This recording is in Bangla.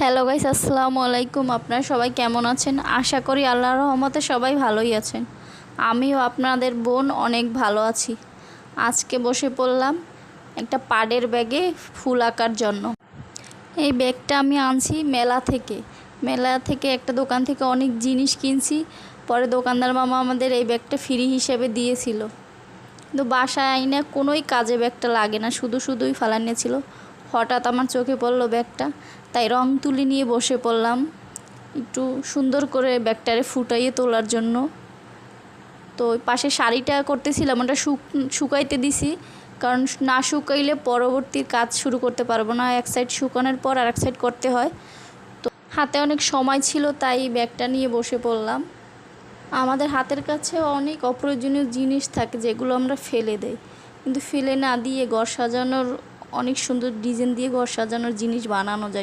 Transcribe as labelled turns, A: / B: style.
A: হ্যালো গাইস, আসসালামু আলাইকুম। আপনারা সবাই কেমন আছেন? আশা করি আল্লাহর রহমতে সবাই ভালোই আছেন। আমিও আপনাদের বোন অনেক ভালো আছি। আজকে বসে পড়লাম একটা পাড়ের ব্যাগে ফুল আঁকার জন্য। এই ব্যাগটা আমি আনছি মেলা থেকে একটা দোকান থেকে অনেক জিনিস কিনছি। পরে দোকানদার মামা আমাদের এই ব্যাগটা ফ্রি হিসেবে দিয়েছিল, কিন্তু বাসায় আইনা কোনোই কাজে ব্যাগটা লাগে না, শুধুই ফালানিয়েছিল। হঠাৎ আমার চোখে পড়লো ব্যাগটা, তাই রং তুলি নিয়ে বসে পড়লাম একটু সুন্দর করে ব্যাগটারে ফুটাইয়ে তোলার জন্য। তো ওই পাশে শাড়িটা করতেছিলাম, ওটা শুকাইতে দিছি, কারণ না শুকাইলে পরবর্তী কাজ শুরু করতে পারবো না। এক সাইড শুকানোর পর আর এক সাইড করতে হয়। তো হাতে অনেক সময় ছিল, তাই ব্যাগটা নিয়ে বসে পড়লাম। আমাদের হাতের কাছে অনেক অপ্রয়োজনীয় জিনিস থাকে যেগুলো আমরা ফেলে দেই, কিন্তু ফেলে না দিয়ে ঘর সাজানোর অনেক সুন্দর ডিজাইন দিয়ে ঘর সাজানোর জিনিস বানানো যায়।